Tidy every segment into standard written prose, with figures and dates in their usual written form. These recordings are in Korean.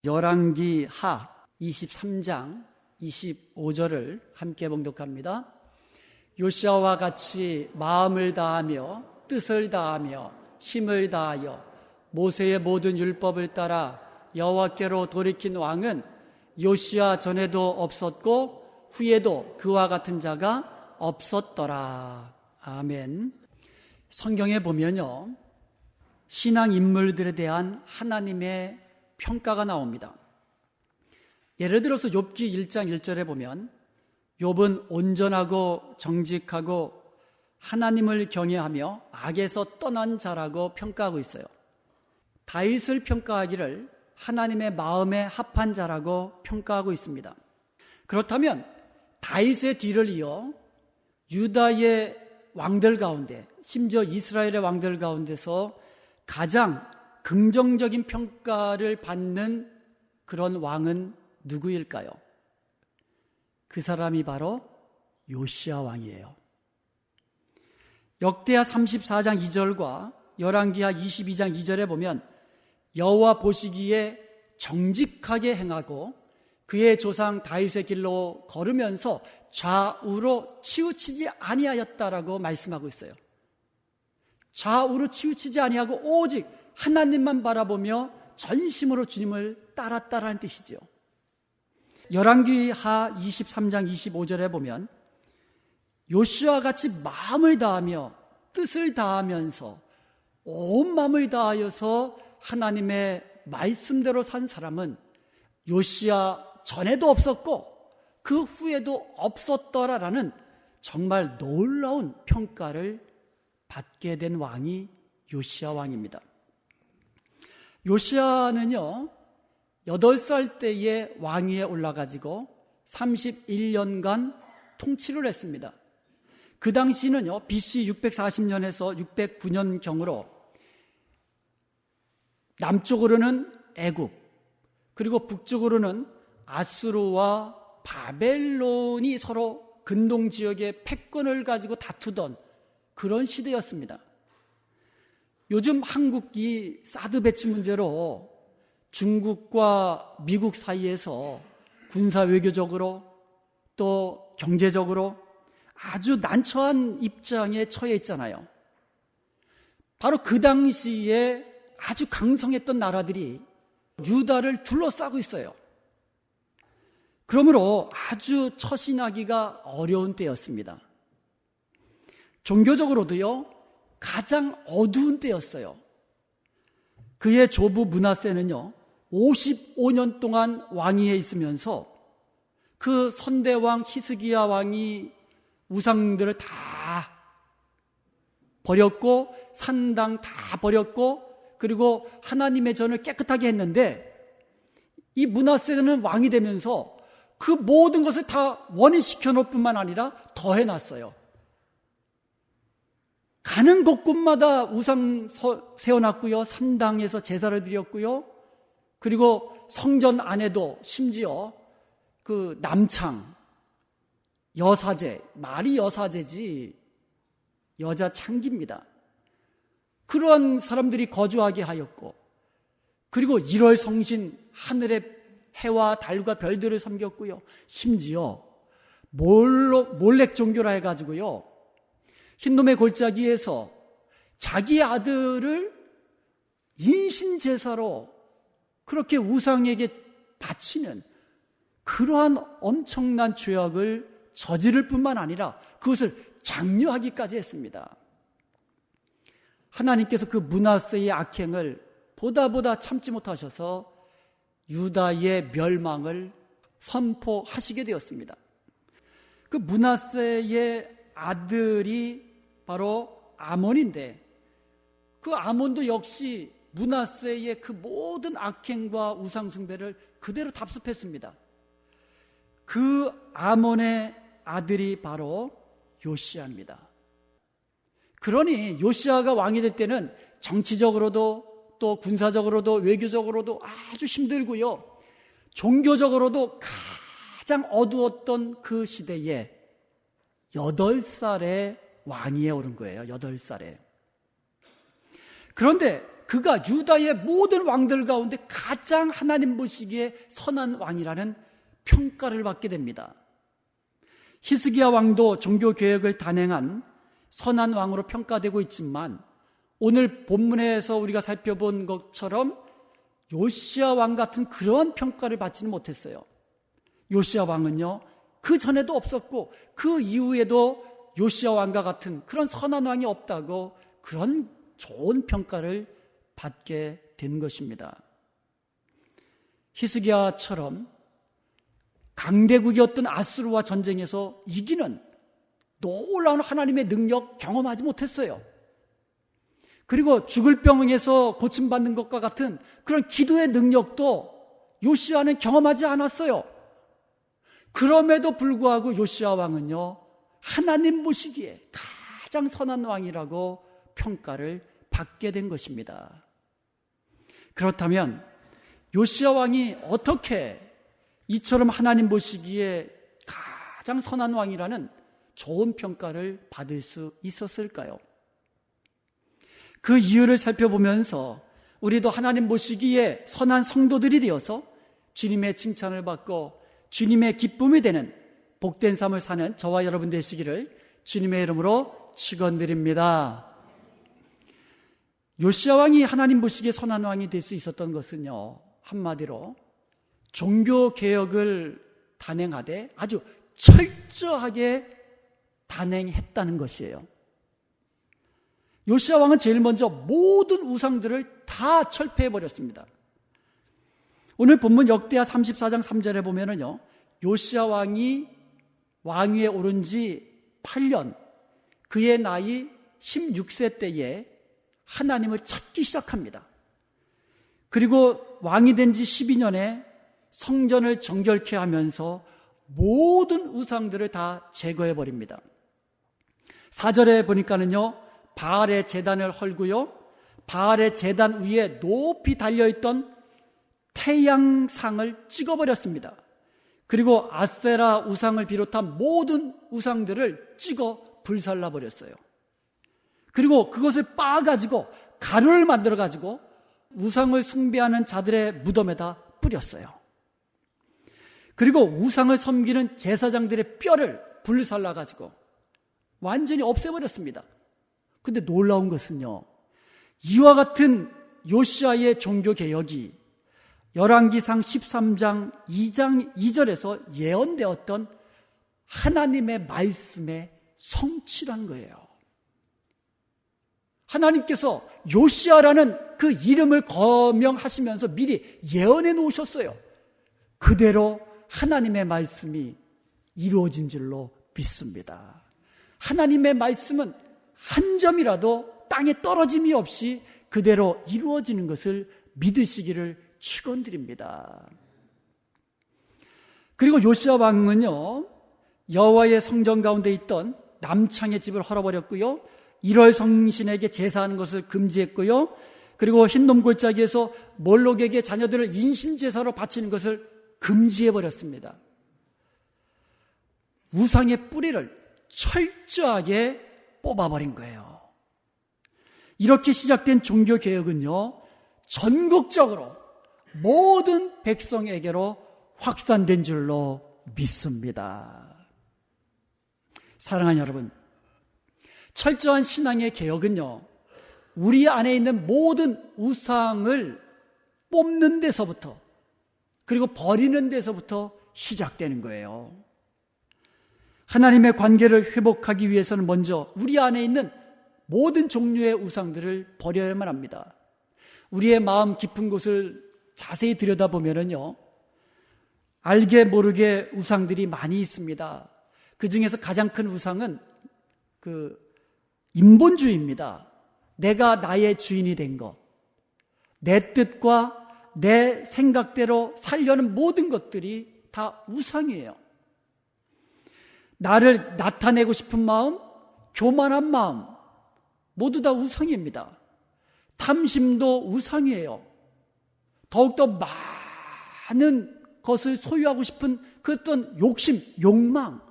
열왕기 하 23장 25절을 함께 봉독합니다. 요시아와 같이 마음을 다하며 뜻을 다하며 힘을 다하여 모세의 모든 율법을 따라 여호와께로 돌이킨 왕은 요시아 전에도 없었고 후에도 그와 같은 자가 없었더라. 아멘. 성경에 보면요, 신앙 인물들에 대한 하나님의 평가가 나옵니다. 예를 들어서 욥기 1장 1절에 보면 욥은 온전하고 정직하고 하나님을 경외하며 악에서 떠난 자라고 평가하고 있어요. 다윗을 평가하기를 하나님의 마음에 합한 자라고 평가하고 있습니다. 그렇다면 다윗의 뒤를 이어 유다의 왕들 가운데, 심지어 이스라엘의 왕들 가운데서 가장 긍정적인 평가를 받는 그런 왕은 누구일까요? 그 사람이 바로 요시아 왕이에요. 역대하 34장 2절과 열왕기하 22장 2절에 보면 여호와 보시기에 정직하게 행하고 그의 조상 다윗의 길로 걸으면서 좌우로 치우치지 아니하였다라고 말씀하고 있어요. 좌우로 치우치지 아니하고 오직 하나님만 바라보며 전심으로 주님을 따랐다라는 뜻이죠. 열왕기하 23장 25절에 보면 요시아와 같이 마음을 다하며 뜻을 다하면서 온 마음을 다하여서 하나님의 말씀대로 산 사람은 요시아 전에도 없었고 그 후에도 없었더라라는 정말 놀라운 평가를 받게 된 왕이 요시아 왕입니다. 요시아는요, 8살 때에 왕위에 올라가지고 31년간 통치를 했습니다. 그 당시는요, BC 640년에서 609년경으로 남쪽으로는 애굽, 그리고 북쪽으로는 아수르와 바벨론이 서로 근동 지역의 패권을 가지고 다투던 그런 시대였습니다. 요즘 한국이 사드 배치 문제로 중국과 미국 사이에서 군사 외교적으로 또 경제적으로 아주 난처한 입장에 처해 있잖아요. 바로 그 당시에 아주 강성했던 나라들이 유다를 둘러싸고 있어요. 그러므로 아주 처신하기가 어려운 때였습니다. 종교적으로도요, 가장 어두운 때였어요. 그의 조부 므낫세는요, 55년 동안 왕위에 있으면서 그 선대왕 히스기야 왕이 우상들을 다 버렸고 산당 다 버렸고 그리고 하나님의 전을 깨끗하게 했는데, 이 므낫세는 왕이 되면서 그 모든 것을 다 원위시켜 놓을 뿐만 아니라 더해놨어요. 가는 곳곳마다 우상 세워놨고요, 산당에서 제사를 드렸고요, 그리고 성전 안에도 심지어 그 남창, 여사제, 말이 여사제지 여자 창기입니다. 그러한 사람들이 거주하게 하였고, 그리고 1월 성신 하늘의 해와 달과 별들을 섬겼고요, 심지어 몰렉 종교라 해가지고요, 흰놈의 골짜기에서 자기 아들을 인신제사로 그렇게 우상에게 바치는 그러한 엄청난 죄악을 저지를 뿐만 아니라 그것을 장려하기까지 했습니다. 하나님께서 그 므낫세의 악행을 보다 참지 못하셔서 유다의 멸망을 선포하시게 되었습니다. 그 므낫세의 아들이 바로 아몬인데, 그 아몬도 역시 므낫세의 그 모든 악행과 우상숭배를 그대로 답습했습니다. 그 아몬의 아들이 바로 요시아입니다. 그러니 요시아가 왕이 될 때는 정치적으로도 또 군사적으로도 외교적으로도 아주 힘들고요, 종교적으로도 가장 어두웠던 그 시대에 8살에 왕위에 오른 거예요. 8살에. 그런데 그가 유다의 모든 왕들 가운데 가장 하나님 보시기에 선한 왕이라는 평가를 받게 됩니다. 히스기야 왕도 종교개혁을 단행한 선한 왕으로 평가되고 있지만 오늘 본문에서 우리가 살펴본 것처럼 요시야 왕 같은 그런 평가를 받지는 못했어요. 요시야 왕은요, 그 전에도 없었고 그 이후에도 요시야 왕과 같은 그런 선한 왕이 없다고 그런 좋은 평가를 받게 된 것입니다. 히스기야처럼 강대국이었던 아수르와 전쟁에서 이기는 놀라운 하나님의 능력 경험하지 못했어요. 그리고 죽을 병에서 고침받는 것과 같은 그런 기도의 능력도 요시야는 경험하지 않았어요. 그럼에도 불구하고 요시야 왕은요, 하나님 보시기에 가장 선한 왕이라고 평가를 받게 된 것입니다. 그렇다면 요시야 왕이 어떻게 이처럼 하나님 보시기에 가장 선한 왕이라는 좋은 평가를 받을 수 있었을까요? 그 이유를 살펴보면서 우리도 하나님 보시기에 선한 성도들이 되어서 주님의 칭찬을 받고 주님의 기쁨이 되는 복된 삶을 사는 저와 여러분 되시기를 주님의 이름으로 축원드립니다. 요시야 왕이 하나님 보시기에 선한 왕이 될 수 있었던 것은요, 한마디로 종교개혁을 단행하되 아주 철저하게 단행했다는 것이에요. 요시야 왕은 제일 먼저 모든 우상들을 다 철폐해버렸습니다. 오늘 본문 역대하 34장 3절에 보면은요, 요시야 왕이 왕위에 오른 지 8년, 그의 나이 16세 때에 하나님을 찾기 시작합니다. 그리고 왕이 된 지 12년에 성전을 정결케 하면서 모든 우상들을 다 제거해버립니다. 4절에 보니까는요, 바알의 제단을 헐고요, 바알의 제단 위에 높이 달려있던 태양상을 찍어버렸습니다. 그리고 아세라 우상을 비롯한 모든 우상들을 찍어 불살라버렸어요. 그리고 그것을 빻아가지고 가루를 만들어가지고 우상을 숭배하는 자들의 무덤에다 뿌렸어요. 그리고 우상을 섬기는 제사장들의 뼈를 불살라가지고 완전히 없애버렸습니다. 근데 놀라운 것은요, 이와 같은 요시야의 종교개혁이 열왕기상 13장 2장 2절에서 예언되었던 하나님의 말씀의 성취란 거예요. 하나님께서 요시야라는 그 이름을 거명하시면서 미리 예언해 놓으셨어요. 그대로 하나님의 말씀이 이루어진 줄로 믿습니다. 하나님의 말씀은 한 점이라도 땅에 떨어짐이 없이 그대로 이루어지는 것을 믿으시기를 축원드립니다. 그리고 요시야 왕은요, 여호와의 성전 가운데 있던 남창의 집을 헐어버렸고요, 1월 성신에게 제사하는 것을 금지했고요, 그리고 흰놈 골짜기에서 몰록에게 자녀들을 인신제사로 바치는 것을 금지해버렸습니다. 우상의 뿌리를 철저하게 뽑아버린 거예요. 이렇게 시작된 종교개혁은요, 전국적으로 모든 백성에게로 확산된 줄로 믿습니다. 사랑하는 여러분, 철저한 신앙의 개혁은요, 우리 안에 있는 모든 우상을 뽑는 데서부터, 그리고 버리는 데서부터 시작되는 거예요. 하나님의 관계를 회복하기 위해서는 먼저 우리 안에 있는 모든 종류의 우상들을 버려야만 합니다. 우리의 마음 깊은 곳을 자세히 들여다보면요, 알게 모르게 우상들이 많이 있습니다. 그 중에서 가장 큰 우상은 인본주의입니다. 내가 나의 주인이 된 것, 내 뜻과 내 생각대로 살려는 모든 것들이 다 우상이에요. 나를 나타내고 싶은 마음, 교만한 마음, 모두 다 우상입니다. 탐심도 우상이에요. 더욱더 많은 것을 소유하고 싶은 그 어떤 욕심, 욕망,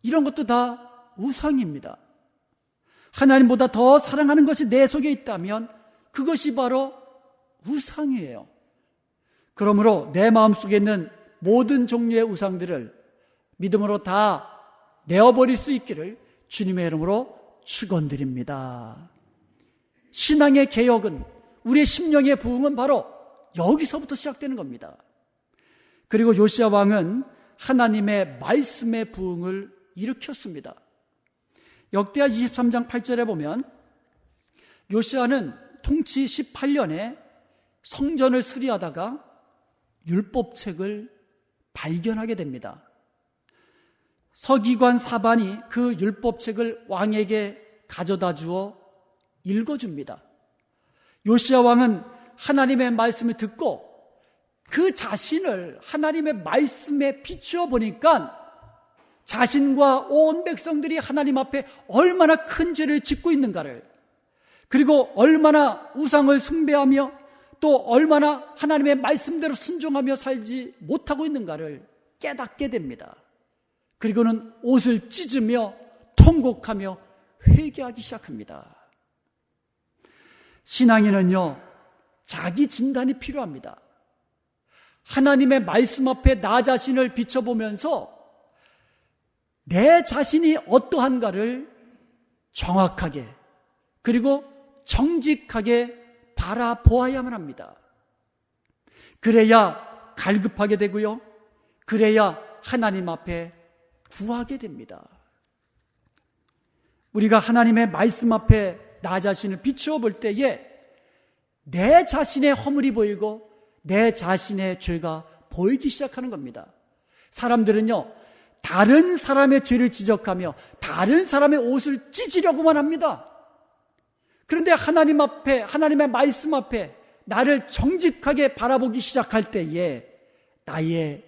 이런 것도 다 우상입니다. 하나님보다 더 사랑하는 것이 내 속에 있다면 그것이 바로 우상이에요. 그러므로 내 마음속에 있는 모든 종류의 우상들을 믿음으로 다 내어버릴 수 있기를 주님의 이름으로 축원드립니다. 신앙의 개혁은, 우리의 심령의 부흥은 바로 여기서부터 시작되는 겁니다. 그리고 요시야 왕은 하나님의 말씀의 부흥을 일으켰습니다. 역대하 23장 8절에 보면 요시야는 통치 18년에 성전을 수리하다가 율법책을 발견하게 됩니다. 서기관 사반이 그 율법책을 왕에게 가져다 주어 읽어줍니다. 요시야 왕은 하나님의 말씀을 듣고 그 자신을 하나님의 말씀에 비추어 보니까 자신과 온 백성들이 하나님 앞에 얼마나 큰 죄를 짓고 있는가를, 그리고 얼마나 우상을 숭배하며 또 얼마나 하나님의 말씀대로 순종하며 살지 못하고 있는가를 깨닫게 됩니다. 그리고는 옷을 찢으며 통곡하며 회개하기 시작합니다. 신앙인은요, 자기 진단이 필요합니다. 하나님의 말씀 앞에 나 자신을 비춰보면서 내 자신이 어떠한가를 정확하게 그리고 정직하게 바라보아야만 합니다. 그래야 갈급하게 되고요, 그래야 하나님 앞에 구하게 됩니다. 우리가 하나님의 말씀 앞에 나 자신을 비추어 볼 때에 내 자신의 허물이 보이고 내 자신의 죄가 보이기 시작하는 겁니다. 사람들은요, 다른 사람의 죄를 지적하며 다른 사람의 옷을 찢으려고만 합니다. 그런데 하나님 앞에, 하나님의 말씀 앞에 나를 정직하게 바라보기 시작할 때에 나의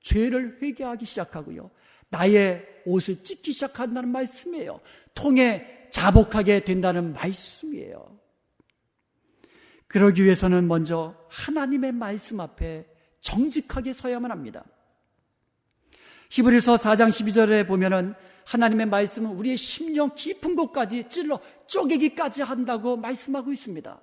죄를 회개하기 시작하고요, 나의 옷을 찢기 시작한다는 말씀이에요. 통에 자복하게 된다는 말씀이에요. 그러기 위해서는 먼저 하나님의 말씀 앞에 정직하게 서야만 합니다. 히브리서 4장 12절에 보면은 하나님의 말씀은 우리의 심령 깊은 곳까지 찔러 쪼개기까지 한다고 말씀하고 있습니다.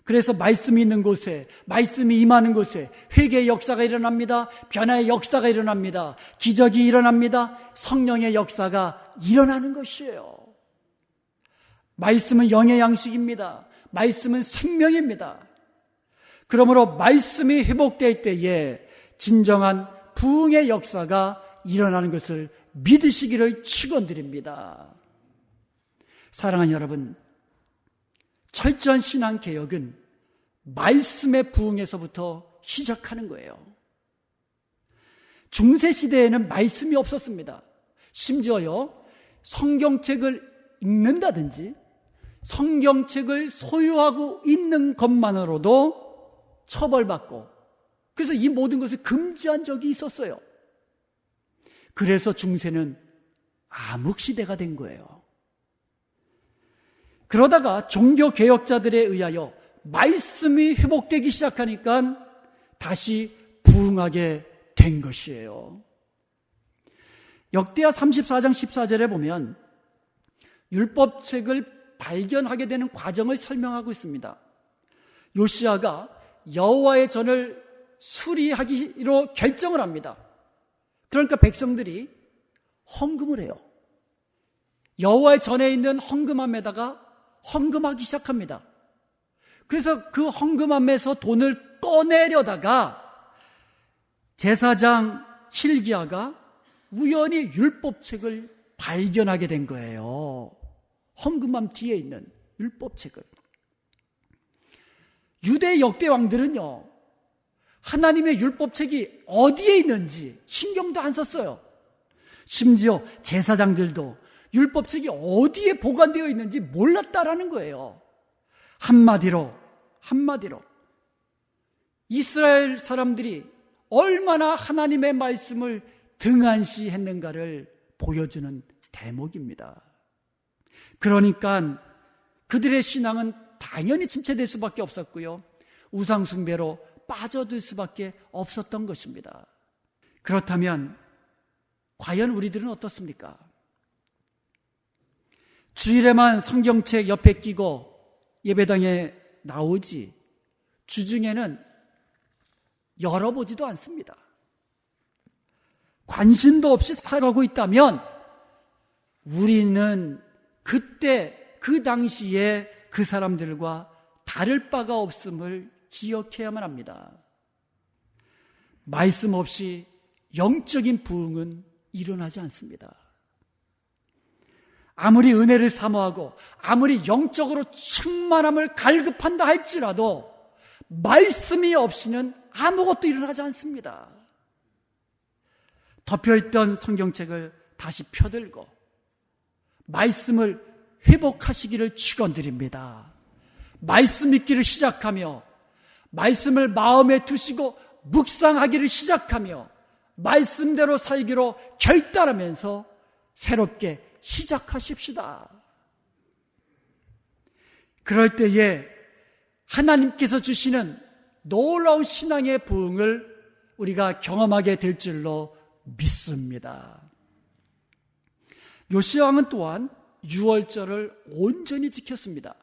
그래서 말씀이 있는 곳에, 말씀이 임하는 곳에 회개의 역사가 일어납니다. 변화의 역사가 일어납니다. 기적이 일어납니다. 성령의 역사가 일어나는 것이에요. 말씀은 영의 양식입니다. 말씀은 생명입니다. 그러므로 말씀이 회복될 때에 진정한 부흥의 역사가 일어나는 것을 믿으시기를 축원드립니다. 사랑하는 여러분, 철저한 신앙개혁은 말씀의 부흥에서부터 시작하는 거예요. 중세시대에는 말씀이 없었습니다. 심지어요, 성경책을 읽는다든지 성경책을 소유하고 있는 것만으로도 처벌받고, 그래서 이 모든 것을 금지한 적이 있었어요. 그래서 중세는 암흑시대가 된 거예요. 그러다가 종교개혁자들에 의하여 말씀이 회복되기 시작하니까 다시 부흥하게 된 것이에요. 역대하 34장 14절에 보면 율법책을 발견하게 되는 과정을 설명하고 있습니다. 요시야가 여호와의 전을 수리하기로 결정을 합니다. 그러니까 백성들이 헌금을 해요. 여호와의 전에 있는 헌금함에다가 헌금하기 시작합니다. 그래서 그 헌금함에서 돈을 꺼내려다가 제사장 hil기야가 우연히 율법책을 발견하게 된 거예요. 헌금함 뒤에 있는 율법책을. 유대 역대 왕들은요, 하나님의 율법책이 어디에 있는지 신경도 안 썼어요. 심지어 제사장들도 율법책이 어디에 보관되어 있는지 몰랐다라는 거예요. 한마디로 이스라엘 사람들이 얼마나 하나님의 말씀을 등한시했는가를 보여주는 대목입니다. 그러니까 그들의 신앙은 당연히 침체될 수밖에 없었고요, 우상숭배로 빠져들 수밖에 없었던 것입니다. 그렇다면 과연 우리들은 어떻습니까? 주일에만 성경책 옆에 끼고 예배당에 나오지 주중에는 열어보지도 않습니다. 관심도 없이 살아가고 있다면 우리는 그때 그 당시에 그 사람들과 다를 바가 없음을 기억해야만 합니다. 말씀 없이 영적인 부흥은 일어나지 않습니다. 아무리 은혜를 사모하고 아무리 영적으로 충만함을 갈급한다 할지라도 말씀이 없이는 아무것도 일어나지 않습니다. 덮여있던 성경책을 다시 펴들고 말씀을 회복하시기를 축원드립니다. 말씀 읽기를 시작하며 말씀을 마음에 두시고 묵상하기를 시작하며 말씀대로 살기로 결단하면서 새롭게 시작하십시다. 그럴 때에 하나님께서 주시는 놀라운 신앙의 부흥을 우리가 경험하게 될 줄로 믿습니다. 요시야 왕은 또한 유월절을 온전히 지켰습니다.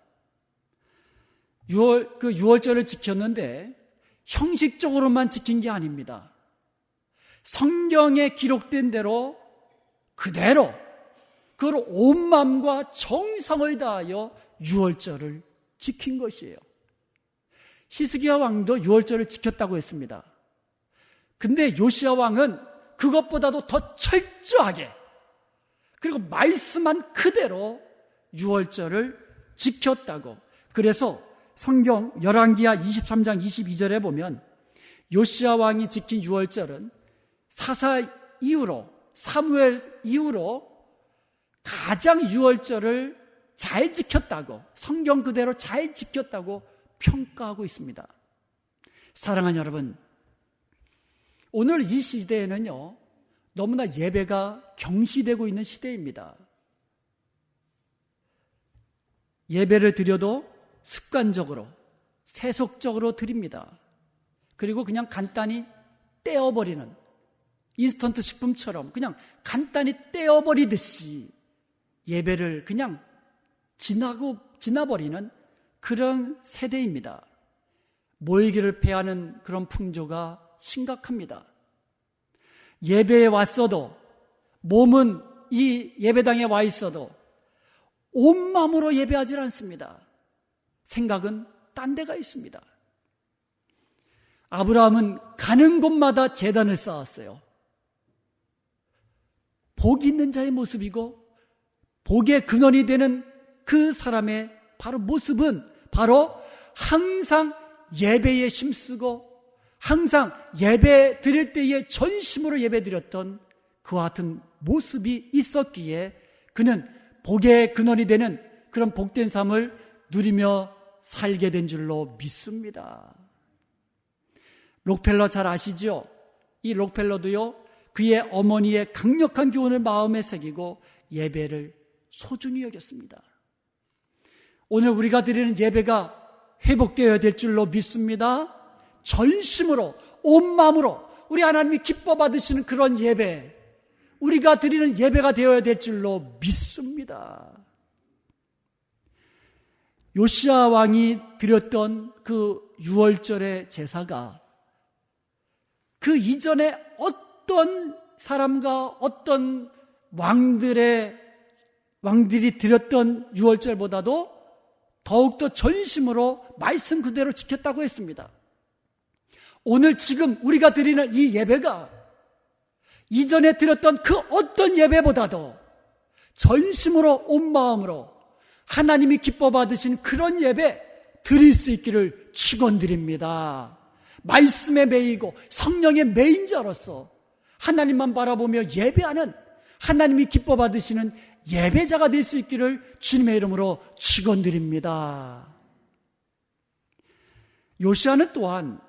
유월절을 지켰는데 형식적으로만 지킨 게 아닙니다. 성경에 기록된 대로 그대로 그걸 온 마음과 정성을 다하여 유월절을 지킨 것이에요. 히스기야 왕도 유월절을 지켰다고 했습니다. 근데 요시야 왕은 그것보다도 더 철저하게 그리고 말씀한 그대로 유월절을 지켰다고. 그래서 성경 열왕기하 23장 22절에 보면 요시야 왕이 지킨 유월절은 사사 이후로 사무엘 이후로 가장 유월절을 잘 지켰다고, 성경 그대로 잘 지켰다고 평가하고 있습니다. 사랑하는 여러분, 오늘 이 시대에는요 너무나 예배가 경시되고 있는 시대입니다. 예배를 드려도 습관적으로 세속적으로 드립니다. 그리고 그냥 간단히 떼어버리는, 인스턴트 식품처럼 그냥 간단히 떼어버리듯이 예배를 그냥 지나버리는 그런 세대입니다. 모이기를 패하는 그런 풍조가 심각합니다. 예배에 왔어도, 몸은 이 예배당에 와 있어도 온 마음으로 예배하지 않습니다. 생각은 딴 데가 있습니다. 아브라함은 가는 곳마다 제단을 쌓았어요. 복이 있는 자의 모습이고 복의 근원이 되는 그 사람의 바로 모습은 바로 항상 예배에 힘쓰고 항상 예배 드릴 때에 전심으로 예배 드렸던 그와 같은 모습이 있었기에 그는 복의 근원이 되는 그런 복된 삶을 누리며 살게 된 줄로 믿습니다. 록펠러 잘 아시죠? 이 록펠러도요 그의 어머니의 강력한 교훈을 마음에 새기고 예배를 소중히 여겼습니다. 오늘 우리가 드리는 예배가 회복되어야 될 줄로 믿습니다. 전심으로 온 마음으로 우리 하나님이 기뻐 받으시는 그런 예배, 우리가 드리는 예배가 되어야 될 줄로 믿습니다. 요시야 왕이 드렸던 그 유월절의 제사가 그 이전에 어떤 사람과 어떤 왕들이 드렸던 유월절보다도 더욱더 전심으로 말씀 그대로 지켰다고 했습니다. 오늘 지금 우리가 드리는 이 예배가 이전에 드렸던 그 어떤 예배보다도 전심으로 온 마음으로 하나님이 기뻐 받으신 그런 예배 드릴 수 있기를 축원드립니다. 말씀에 매이고 성령에 매인 자로서 하나님만 바라보며 예배하는, 하나님이 기뻐 받으시는 예배자가 될 수 있기를 주님의 이름으로 축원드립니다. 요시야는 또한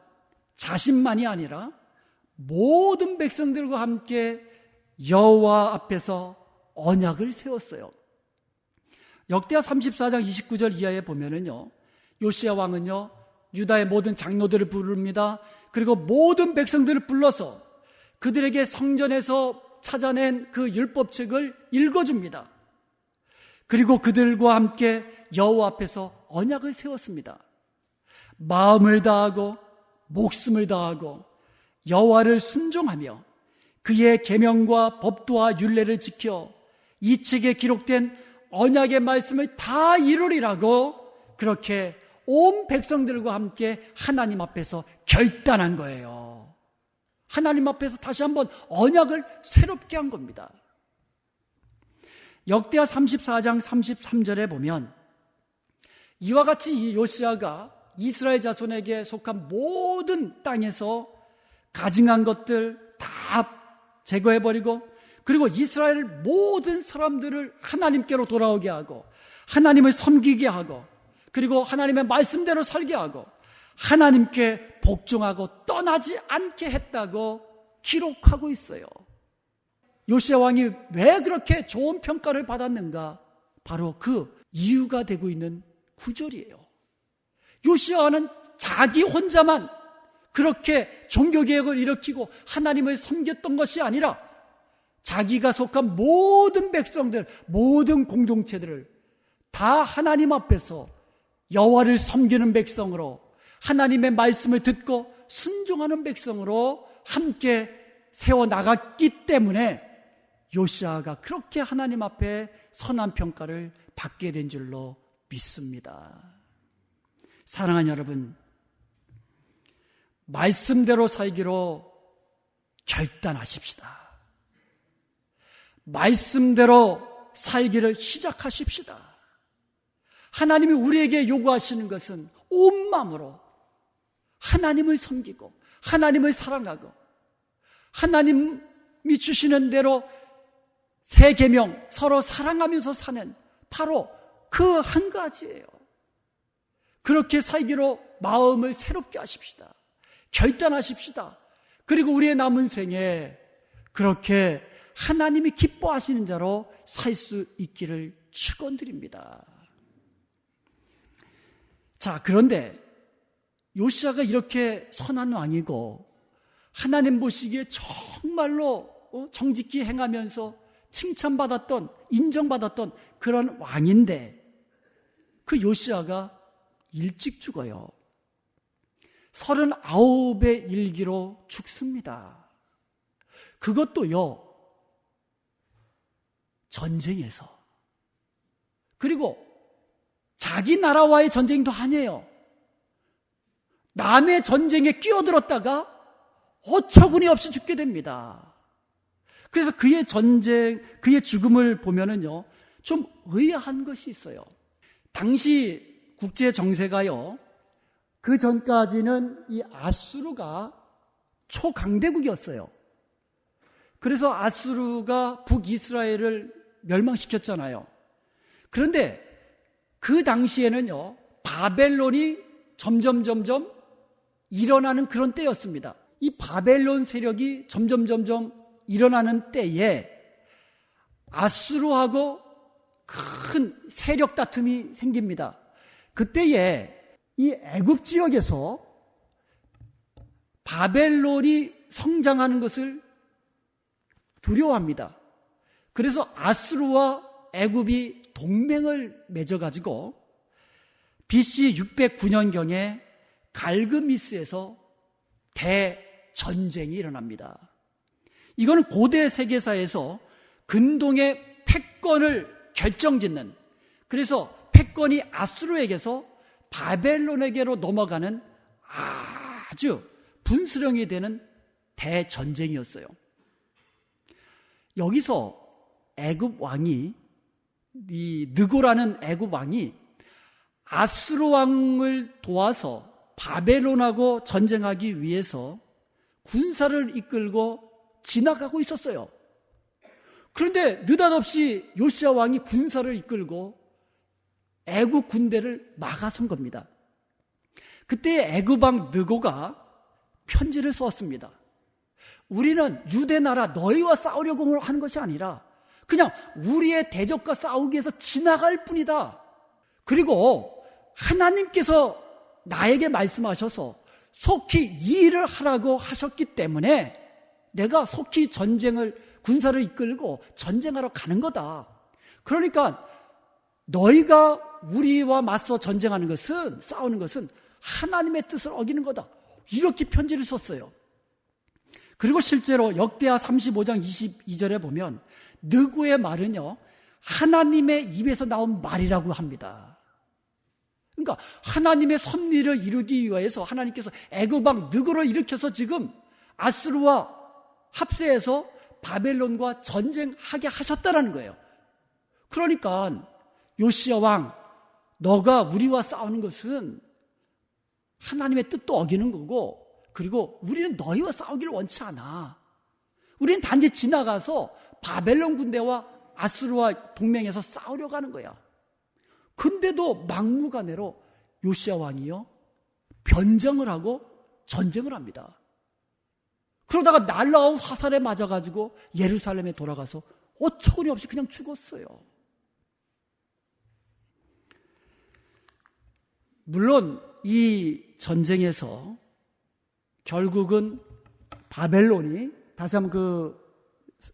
자신만이 아니라 모든 백성들과 함께 여호와 앞에서 언약을 세웠어요. 역대하 34장 29절 이하에 보면은요, 요시야 왕은요 유다의 모든 장로들을 부릅니다. 그리고 모든 백성들을 불러서 그들에게 성전에서 찾아낸 그 율법책을 읽어줍니다. 그리고 그들과 함께 여호와 앞에서 언약을 세웠습니다. 마음을 다하고 목숨을 다하고 여호와를 순종하며 그의 계명과 법도와 율례를 지켜 이 책에 기록된 언약의 말씀을 다 이루리라고 그렇게 온 백성들과 함께 하나님 앞에서 결단한 거예요. 하나님 앞에서 다시 한번 언약을 새롭게 한 겁니다. 역대하 34장 33절에 보면 이와 같이 이 요시야가 이스라엘 자손에게 속한 모든 땅에서 가증한 것들 다 제거해버리고 그리고 이스라엘 모든 사람들을 하나님께로 돌아오게 하고 하나님을 섬기게 하고 그리고 하나님의 말씀대로 살게 하고 하나님께 복종하고 떠나지 않게 했다고 기록하고 있어요. 요시야 왕이 왜 그렇게 좋은 평가를 받았는가? 바로 그 이유가 되고 있는 구절이에요. 요시야는 자기 혼자만 그렇게 종교개혁을 일으키고 하나님을 섬겼던 것이 아니라 자기가 속한 모든 백성들, 모든 공동체들을 다 하나님 앞에서 여호와를 섬기는 백성으로 하나님의 말씀을 듣고 순종하는 백성으로 함께 세워나갔기 때문에 요시야가 그렇게 하나님 앞에 선한 평가를 받게 된 줄로 믿습니다. 사랑하는 여러분, 말씀대로 살기로 결단하십시다. 말씀대로 살기를 시작하십시다. 하나님이 우리에게 요구하시는 것은 온 마음으로 하나님을 섬기고 하나님을 사랑하고 하나님이 주시는 대로 새 계명 서로 사랑하면서 사는 바로 그 한 가지예요. 그렇게 살기로 마음을 새롭게 하십시다. 결단하십시다. 그리고 우리의 남은 생에 그렇게 하나님이 기뻐하시는 자로 살 수 있기를 축원드립니다. 자, 그런데 요시야가 이렇게 선한 왕이고 하나님 보시기에 정말로 정직히 행하면서 칭찬받았던, 인정받았던 그런 왕인데 그 요시야가 일찍 죽어요. 39의 일기로 죽습니다. 그것도요, 전쟁에서. 그리고 자기 나라와의 전쟁도 아니에요. 남의 전쟁에 끼어들었다가 어처구니 없이 죽게 됩니다. 그래서 그의 죽음을 보면은요, 좀 의아한 것이 있어요. 당시 국제 정세가요, 그 전까지는 이 아수르가 초강대국이었어요. 그래서 아수르가 북이스라엘을 멸망시켰잖아요. 그런데 그 당시에는요, 바벨론이 점점 일어나는 그런 때였습니다. 이 바벨론 세력이 점점 일어나는 때에 아수르하고 큰 세력 다툼이 생깁니다. 그때에 이 애굽 지역에서 바벨론이 성장하는 것을 두려워합니다. 그래서 아수르와 애굽이 동맹을 맺어가지고 BC 609년경에 갈그미스에서 대전쟁이 일어납니다. 이거는 고대 세계사에서 근동의 패권을 결정짓는, 그래서 패권이 아수르에게서 바벨론에게로 넘어가는 아주 분수령이 되는 대전쟁이었어요. 여기서 애굽 왕이, 이 느고라는 애굽 왕이 아수르 왕을 도와서 바벨론하고 전쟁하기 위해서 군사를 이끌고 지나가고 있었어요. 그런데 느닷없이 요시야 왕이 군사를 이끌고 애굽 군대를 막아선 겁니다. 그때 애굽 왕 느고가 편지를 썼습니다. 우리는 유대 나라 너희와 싸우려고 하는 것이 아니라 그냥 우리의 대적과 싸우기 위해서 지나갈 뿐이다. 그리고 하나님께서 나에게 말씀하셔서 속히 이 일을 하라고 하셨기 때문에 내가 속히 군사를 이끌고 전쟁하러 가는 거다. 그러니까 너희가 우리와 맞서 전쟁하는 것은, 싸우는 것은 하나님의 뜻을 어기는 거다. 이렇게 편지를 썼어요. 그리고 실제로 역대하 35장 22절에 보면 느고의 말은요, 하나님의 입에서 나온 말이라고 합니다. 그러니까 하나님의 섭리를 이루기 위해서 하나님께서 애굽왕 느고를 일으켜서 지금 아수르와 합세해서 바벨론과 전쟁하게 하셨다라는 거예요. 그러니까 요시야 왕, 너가 우리와 싸우는 것은 하나님의 뜻도 어기는 거고, 그리고 우리는 너희와 싸우기를 원치 않아. 우리는 단지 지나가서 바벨론 군대와 아수르와 동맹해서 싸우려고 하는 거야. 근데도 막무가내로 요시야 왕이요, 변정을 하고 전쟁을 합니다. 그러다가 날라온 화살에 맞아가지고 예루살렘에 돌아가서 어처구니 없이 그냥 죽었어요. 물론 이 전쟁에서 결국은 바벨론이, 다시 한번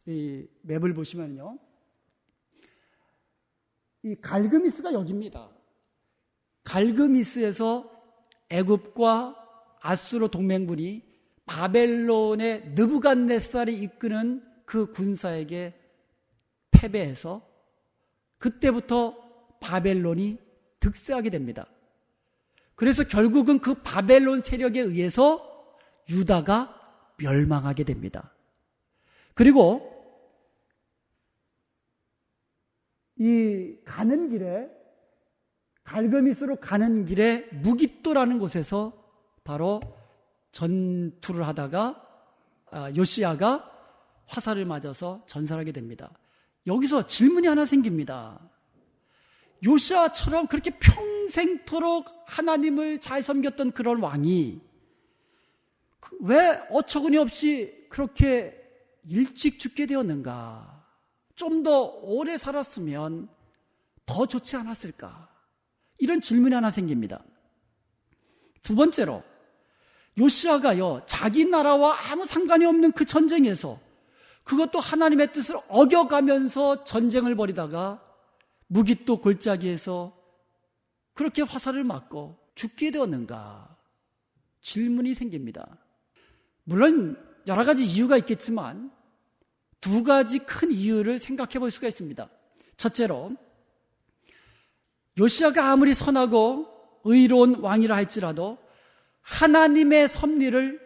이 맵을 보시면요, 이 갈그미스가 여기입니다. 갈그미스에서 애굽과 아수르 동맹군이 바벨론의 느부갓네살이 이끄는 그 군사에게 패배해서 그때부터 바벨론이 득세하게 됩니다. 그래서 결국은 그 바벨론 세력에 의해서 유다가 멸망하게 됩니다. 그리고 이 가는 길에, 갈그미스로 가는 길에 무깃도라는 곳에서 바로 전투를 하다가 요시야가 화살을 맞아서 전사하게 됩니다. 여기서 질문이 하나 생깁니다. 요시야처럼 그렇게 평생토록 하나님을 잘 섬겼던 그런 왕이 왜 어처구니 없이 그렇게 일찍 죽게 되었는가? 좀 더 오래 살았으면 더 좋지 않았을까? 이런 질문이 하나 생깁니다. 두 번째로, 요시야가요, 자기 나라와 아무 상관이 없는 그 전쟁에서, 그것도 하나님의 뜻을 어겨가면서 전쟁을 벌이다가 무깃도 골짜기에서 그렇게 화살을 맞고 죽게 되었는가? 질문이 생깁니다. 물론 여러 가지 이유가 있겠지만 두 가지 큰 이유를 생각해 볼 수가 있습니다. 첫째로, 요시야가 아무리 선하고 의로운 왕이라 할지라도 하나님의 섭리를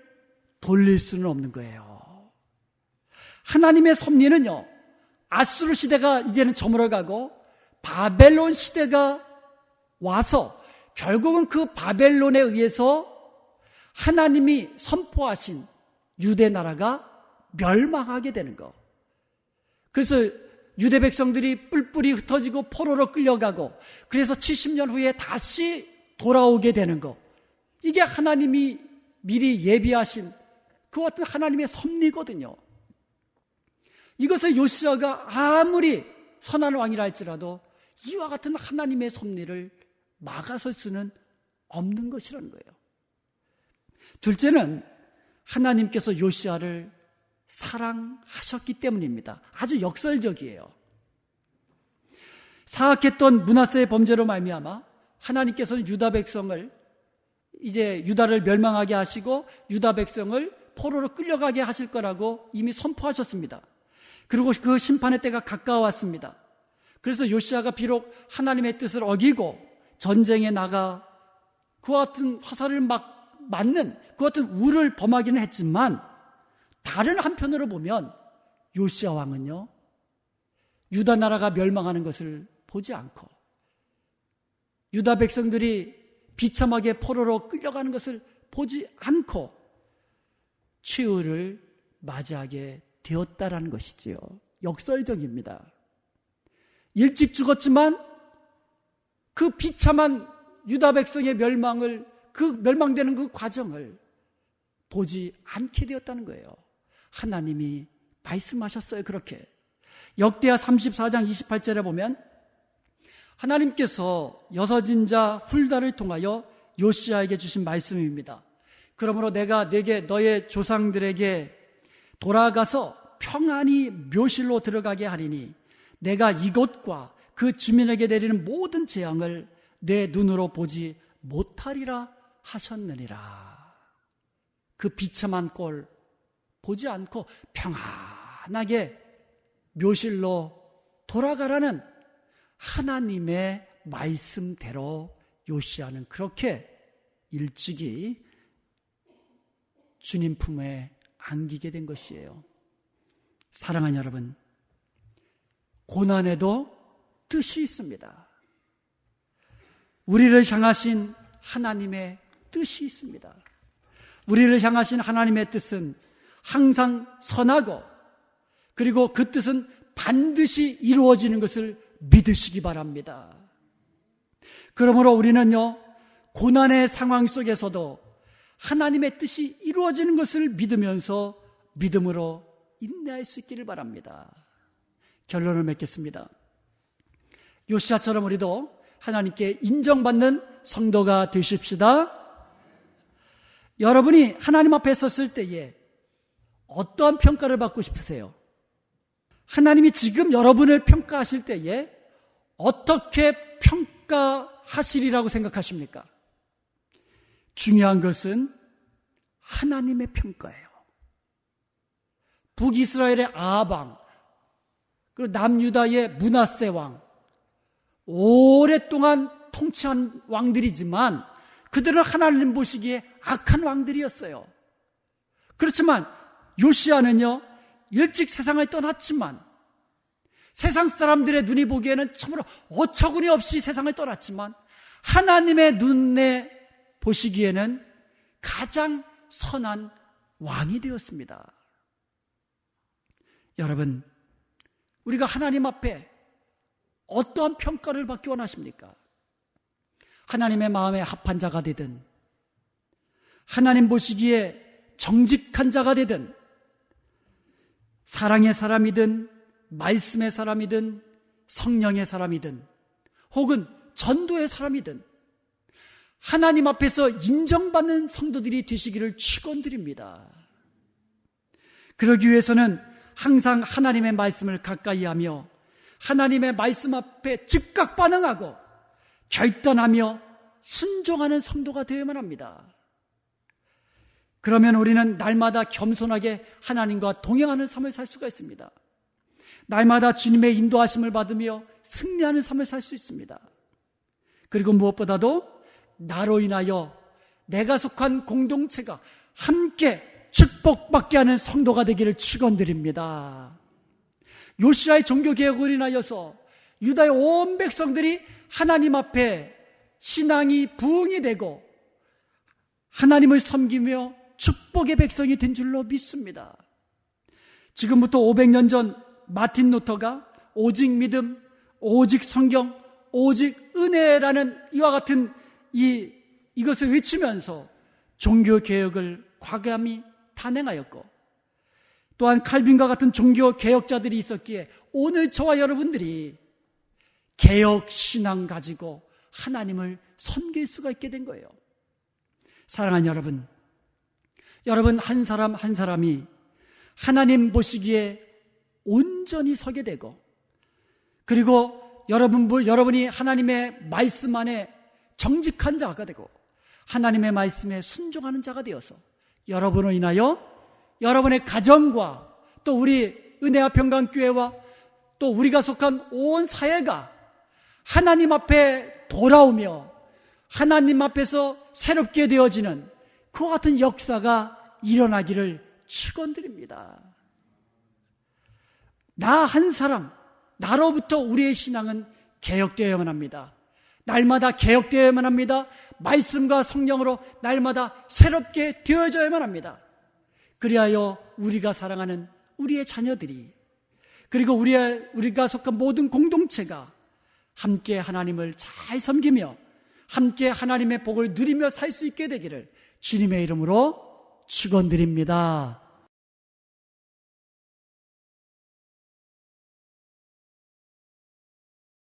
돌릴 수는 없는 거예요. 하나님의 섭리는요, 아수르 시대가 이제는 저물어가고 바벨론 시대가 와서 결국은 그 바벨론에 의해서 하나님이 선포하신 유대 나라가 멸망하게 되는 거. 그래서 유대 백성들이 뿔뿔이 흩어지고 포로로 끌려가고, 그래서 70년 후에 다시 돌아오게 되는 거. 이게 하나님이 미리 예비하신 그 같은 하나님의 섭리거든요. 이것을 요시야가 아무리 선한 왕이라 할지라도 이와 같은 하나님의 섭리를 막아설 수는 없는 것이라는 거예요. 둘째는 하나님께서 요시야를 사랑하셨기 때문입니다. 아주 역설적이에요. 사악했던 므낫세의 범죄로 말미암아 하나님께서는 유다 백성을, 이제 유다를 멸망하게 하시고 유다 백성을 포로로 끌려가게 하실 거라고 이미 선포하셨습니다. 그리고 그 심판의 때가 가까워왔습니다. 그래서 요시야가 비록 하나님의 뜻을 어기고 전쟁에 나가 그와 같은 화살을 맞는 그 같은 우를 범하기는 했지만, 다른 한편으로 보면 요시야 왕은요, 유다 나라가 멸망하는 것을 보지 않고 유다 백성들이 비참하게 포로로 끌려가는 것을 보지 않고 최후를 맞이하게 되었다라는 것이지요. 역설적입니다. 일찍 죽었지만 그 비참한 유다 백성의 멸망을, 그 멸망되는 그 과정을 보지 않게 되었다는 거예요. 하나님이 말씀하셨어요. 그렇게 역대하 34장 28절에 보면 하나님께서 여섯인자 훌다를 통하여 요시야에게 주신 말씀입니다. 그러므로 내가 네게 너의 조상들에게 돌아가서 평안히 묘실로 들어가게 하리니 내가 이곳과 그 주민에게 내리는 모든 재앙을 내 눈으로 보지 못하리라 하셨느니라. 그 비참한 꼴 보지 않고 평안하게 묘실로 돌아가라는 하나님의 말씀대로 요시야는 그렇게 일찍이 주님 품에 안기게 된 것이에요. 사랑하는 여러분, 고난에도 뜻이 있습니다. 우리를 향하신 하나님의 뜻이 있습니다. 우리를 향하신 하나님의 뜻은 항상 선하고, 그리고 그 뜻은 반드시 이루어지는 것을 믿으시기 바랍니다. 그러므로 우리는요, 고난의 상황 속에서도 하나님의 뜻이 이루어지는 것을 믿으면서 믿음으로 인내할 수 있기를 바랍니다. 결론을 맺겠습니다. 요시야처럼 우리도 하나님께 인정받는 성도가 되십시다. 여러분이 하나님 앞에 섰을 때에 어떠한 평가를 받고 싶으세요? 하나님이 지금 여러분을 평가하실 때에 어떻게 평가하시리라고 생각하십니까? 중요한 것은 하나님의 평가예요. 북이스라엘의 아합, 그리고 남유다의 므낫세 왕, 오랫동안 통치한 왕들이지만 그들은 하나님 보시기에 악한 왕들이었어요. 그렇지만 요시야는요, 일찍 세상을 떠났지만, 세상 사람들의 눈이 보기에는 참으로 어처구니 없이 세상을 떠났지만 하나님의 눈에 보시기에는 가장 선한 왕이 되었습니다. 여러분, 우리가 하나님 앞에 어떠한 평가를 받기 원하십니까? 하나님의 마음에 합한 자가 되든, 하나님 보시기에 정직한 자가 되든, 사랑의 사람이든 말씀의 사람이든 성령의 사람이든 혹은 전도의 사람이든 하나님 앞에서 인정받는 성도들이 되시기를 축원드립니다. 그러기 위해서는 항상 하나님의 말씀을 가까이 하며 하나님의 말씀 앞에 즉각 반응하고 결단하며 순종하는 성도가 되어야만 합니다. 그러면 우리는 날마다 겸손하게 하나님과 동행하는 삶을 살 수가 있습니다. 날마다 주님의 인도하심을 받으며 승리하는 삶을 살 수 있습니다. 그리고 무엇보다도 나로 인하여 내가 속한 공동체가 함께 축복받게 하는 성도가 되기를 축원드립니다. 요시야의 종교개혁을 인하여서 유다의 온 백성들이 하나님 앞에 신앙이 부흥이 되고 하나님을 섬기며 축복의 백성이 된 줄로 믿습니다. 지금부터 500년 전 마틴 루터가 오직 믿음, 오직 성경, 오직 은혜라는 이와 같은 이것을 외치면서 종교개혁을 과감히 단행하였고, 또한 칼빈과 같은 종교개혁자들이 있었기에 오늘 저와 여러분들이 개혁신앙 가지고 하나님을 섬길 수가 있게 된 거예요. 사랑하는 여러분 한 사람 한 사람이 하나님 보시기에 온전히 서게 되고, 그리고 여러분이 하나님의 말씀 안에 정직한 자가 되고 하나님의 말씀에 순종하는 자가 되어서 여러분을 인하여 여러분의 가정과 또 우리 은혜와 평강교회와 또 우리가 속한 온 사회가 하나님 앞에 돌아오며 하나님 앞에서 새롭게 되어지는 그와 같은 역사가 일어나기를 축원드립니다. 나 한 사람, 나로부터 우리의 신앙은 개혁되어야만 합니다. 날마다 개혁되어야만 합니다. 말씀과 성령으로 날마다 새롭게 되어져야만 합니다. 그리하여 우리가 사랑하는 우리의 자녀들이, 그리고 우리가 속한 모든 공동체가 함께 하나님을 잘 섬기며 함께 하나님의 복을 누리며 살 수 있게 되기를 주님의 이름으로 축원드립니다.